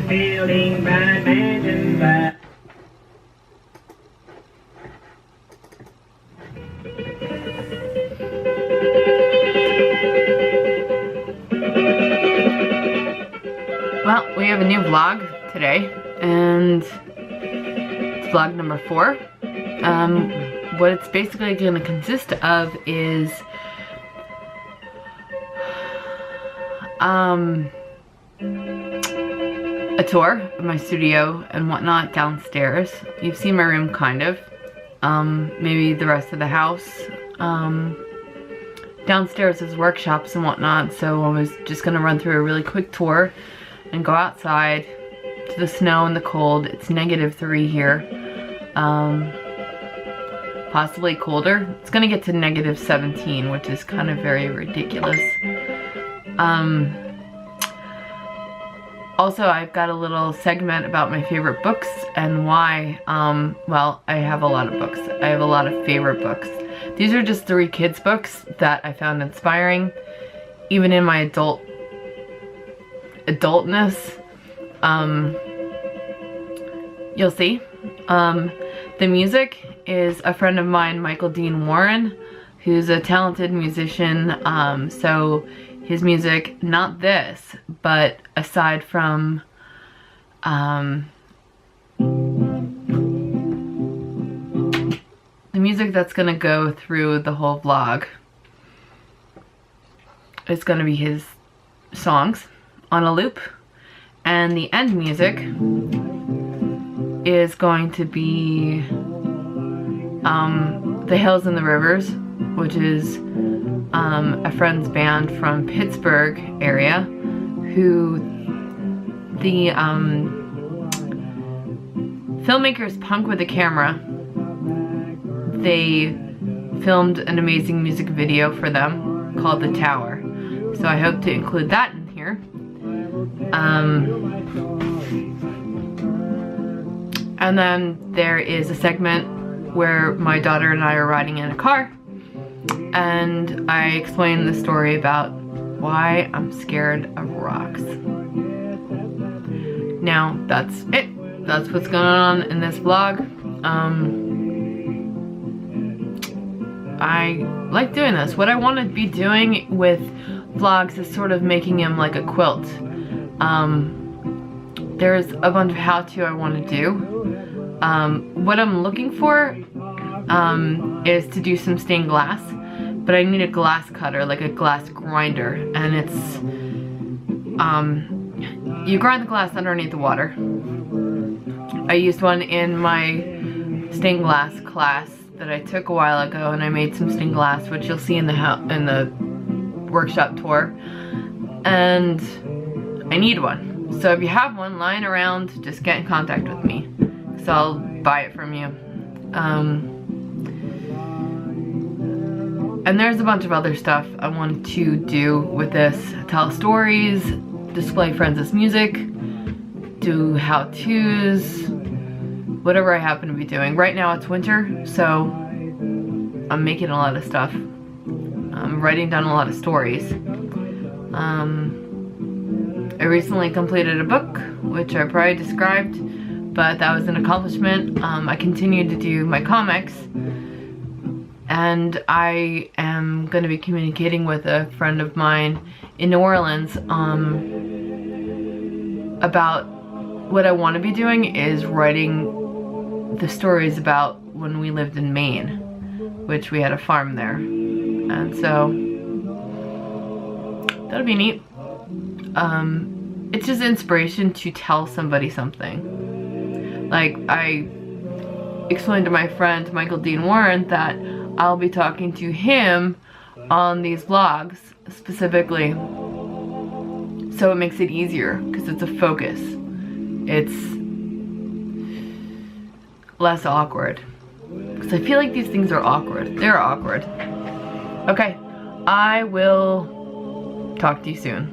feeling bad, mansion bad. Well, we have a new vlog today, and it's vlog number 4. What it's basically going to consist of is a tour of my studio and whatnot downstairs. You've seen my room kind of, maybe the rest of the house. Downstairs is workshops and whatnot, so I was just gonna run through a really quick tour and go outside to the snow and the cold. It's -3 here, possibly colder. It's gonna get to -17, which is kind of very ridiculous. Also, I've got a little segment about my favorite books and why. Well, I have a lot of books. I have a lot of favorite books. These are just 3 kids' books that I found inspiring, even in my adultness. You'll see. The music is a friend of mine, Michael Dean Warren, who's a talented musician. So his music, not this, but aside from the music that's gonna go through the whole vlog, it's gonna be his songs on a loop, and the end music is going to be The Hills and the Rivers, which is a friend's band from Pittsburgh area, who the filmmakers Punk with a Camera, they filmed an amazing music video for them called The Tower. So I hope to include that in here. And then there is a segment where my daughter and I are riding in a car, and I explain the story about why I'm scared of rocks. Now, that's it. That's what's going on in this vlog. I like doing this. What I want to be doing with vlogs is sort of making them like a quilt. There's a bunch of how-to I want to do. What I'm looking for is to do some stained glass, but I need a glass cutter, like a glass grinder, and it's you grind the glass underneath the water. I used one in my stained glass class that I took a while ago, and I made some stained glass, which you'll see in the workshop tour, and I need one. So if you have one lying around, just get in contact with me, so I'll buy it from you. And there's a bunch of other stuff I want to do with this. Tell stories, display Friends' music, do how-tos, whatever I happen to be doing. Right now it's winter, so I'm making a lot of stuff. I'm writing down a lot of stories. I recently completed a book, which I probably described, but that was an accomplishment. I continue to do my comics, and I am going to be communicating with a friend of mine in New Orleans about what I want to be doing is writing the stories about when we lived in Maine, which we had a farm there, and so that'll be neat. It's just inspiration to tell somebody something. Like, I explained to my friend Michael Dean Warren that I'll be talking to him on these vlogs specifically, so it makes it easier because it's a focus. It's less awkward, because I feel like these things are awkward. They're awkward. Okay, I will talk to you soon.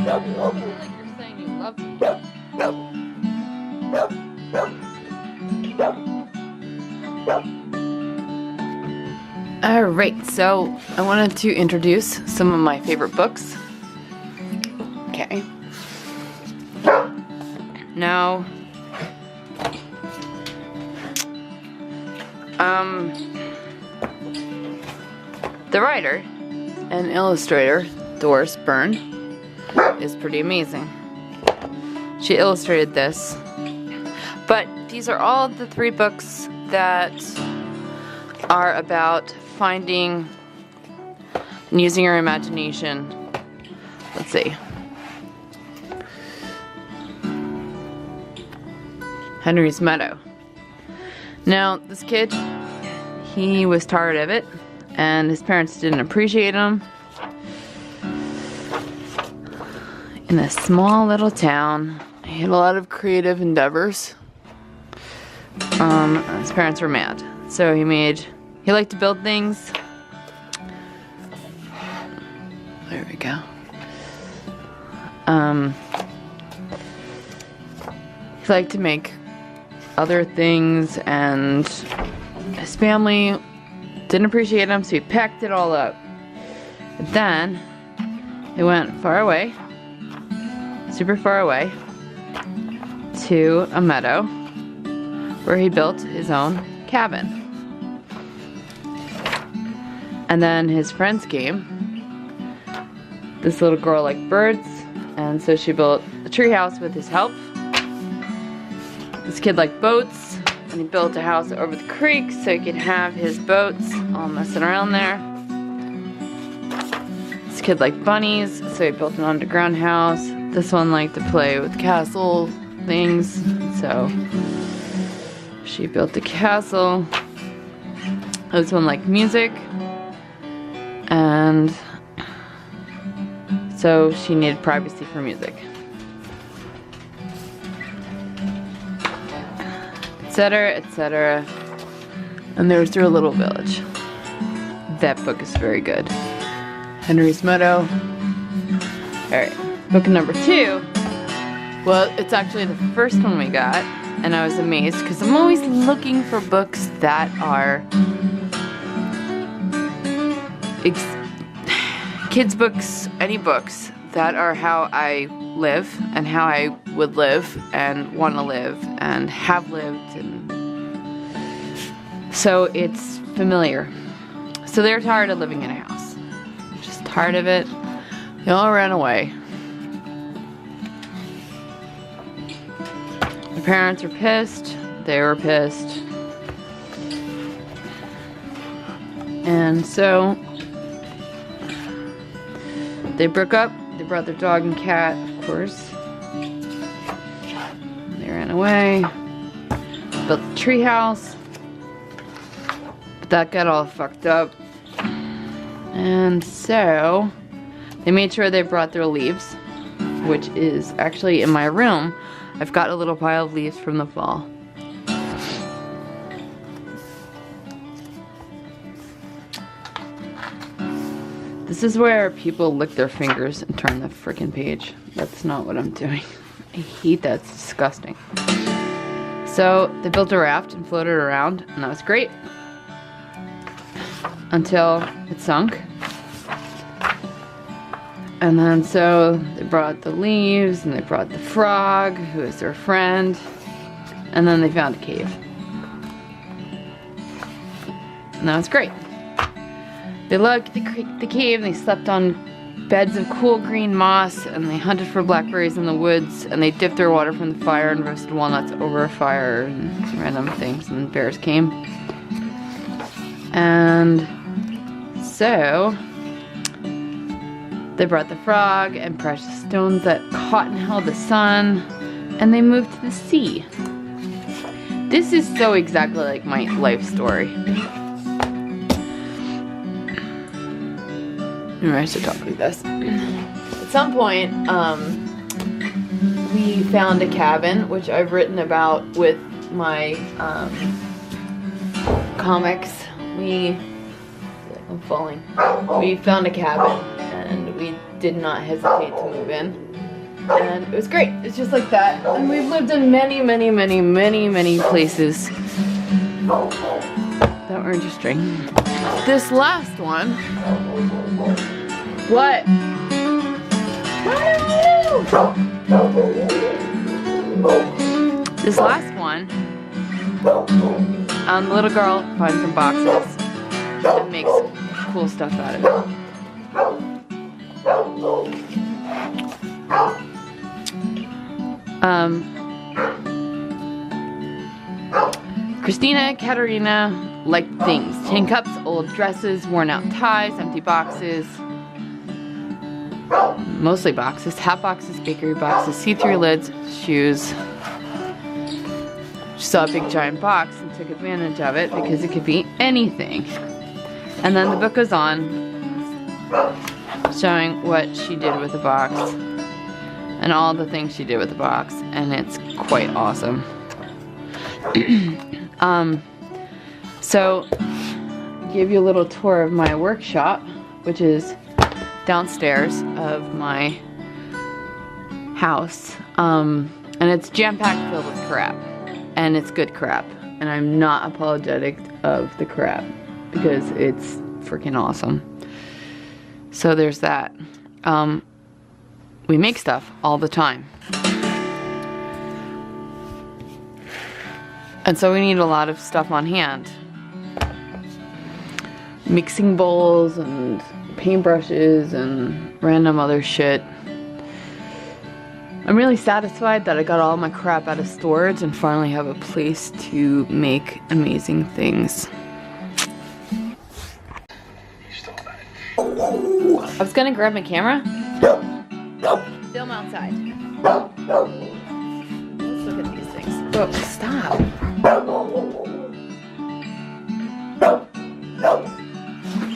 Like you're saying you love me. Alright, so I wanted to introduce some of my favorite books. Okay. Now, the writer and illustrator, Doris Byrne, is pretty amazing. She illustrated this. But these are all the 3 books that are about finding and using your imagination. Let's see. Henry's Meadow. Now, this kid, he was tired of it, and his parents didn't appreciate him. In a small little town, he had a lot of creative endeavors. His parents were mad, so he liked to build things. There we go. He liked to make other things, and his family didn't appreciate him, so he packed it all up. But then he went far away, super far away, to a meadow where he built his own cabin. And then his friends came. This little girl liked birds, and so she built a tree house with his help. This kid liked boats, and he built a house over the creek so he could have his boats all messing around there. This kid liked bunnies, so he built an underground house. This one liked to play with castle things, so she built a castle. This one liked music, and so she needed privacy for music. Etc., etc. And there's their little village. That book is very good. Henry's Meadow. Alright, book number 2. Well, it's actually the first one we got, and I was amazed because I'm always looking for books that are kids books, any books that are how I live and how I would live and want to live and have lived, and so it's familiar. So they're tired of living in a house, just tired of it. They all ran away. The parents were pissed, they were pissed, and so they broke up. They brought their dog and cat, of course. They ran away. Built a tree house. But that got all fucked up. And so they made sure they brought their leaves, which is actually in my room. I've got a little pile of leaves from the fall. This is where people lick their fingers and turn the frickin' page. That's not what I'm doing. I hate that. It's disgusting. So they built a raft and floated around, and that was great. Until it sunk. And then so they brought the leaves, and they brought the frog, who is their friend, and then they found a cave. And that was great. They loved the cave, and they slept on beds of cool green moss, and they hunted for blackberries in the woods, and they dipped their water from the fire and roasted walnuts over a fire and random things, and bears came. And so they brought the frog and precious stones that caught and held the sun, and they moved to the sea. This is so exactly like my life story. I should talk like this. At some point, we found a cabin, which I've written about with my comics. I'm falling. We found a cabin, and we did not hesitate to move in. And it was great. It's just like that. And we've lived in many, many, many, many, many places that were interesting. this last one. What? This last one, the little girl finds some boxes and makes cool stuff out of it. Christina and Katerina liked things. Tin cups, old dresses, worn out ties, empty boxes. Mostly boxes, hat boxes, bakery boxes, see-through lids, shoes. She saw a big giant box and took advantage of it because it could be anything. And then the book goes on showing what she did with the box and all the things she did with the box, and it's quite awesome. So give you a little tour of my workshop, which is downstairs of my house, and it's jam-packed filled with crap, and it's good crap, and I'm not apologetic of the crap because it's freaking awesome. So there's that. We make stuff all the time, and so we need a lot of stuff on hand. Mixing bowls and paintbrushes and random other shit. I'm really satisfied that I got all my crap out of storage and finally have a place to make amazing things. I was gonna grab my camera. Film outside. Let's look at these things. Oh, stop.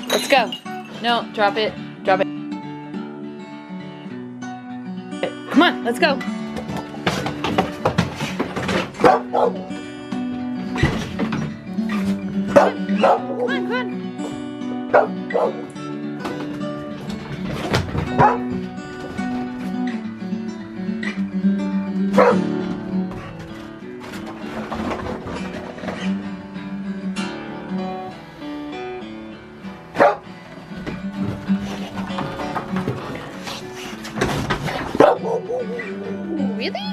Let's go. No, drop it. Drop it. Come on, let's go. Come on. Really?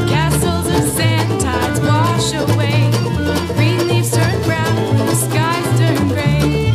Castles of sand tides wash away. Green leaves turn brown, the skies turn gray.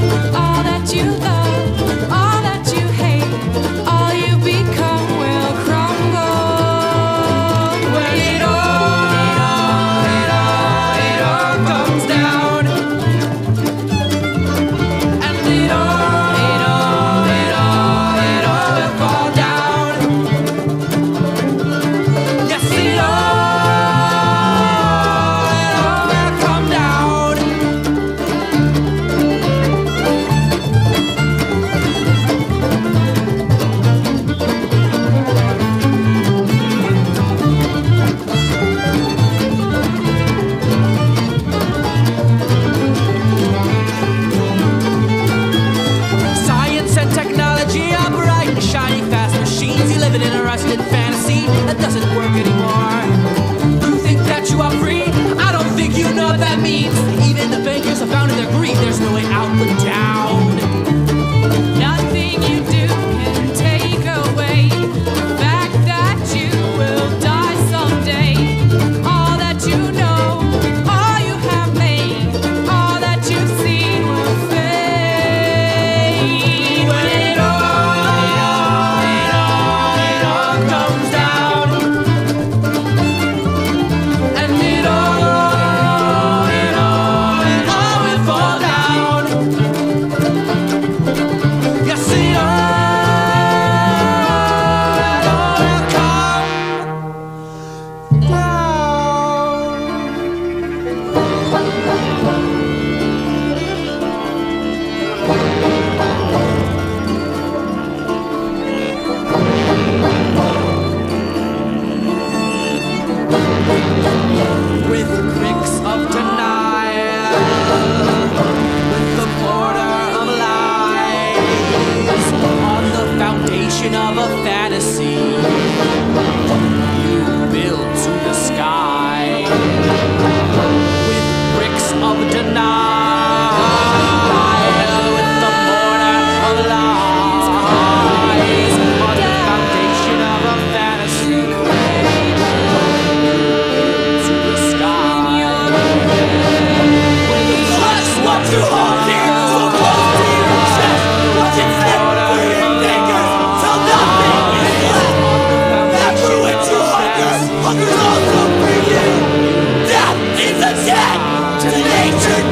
the dead to nature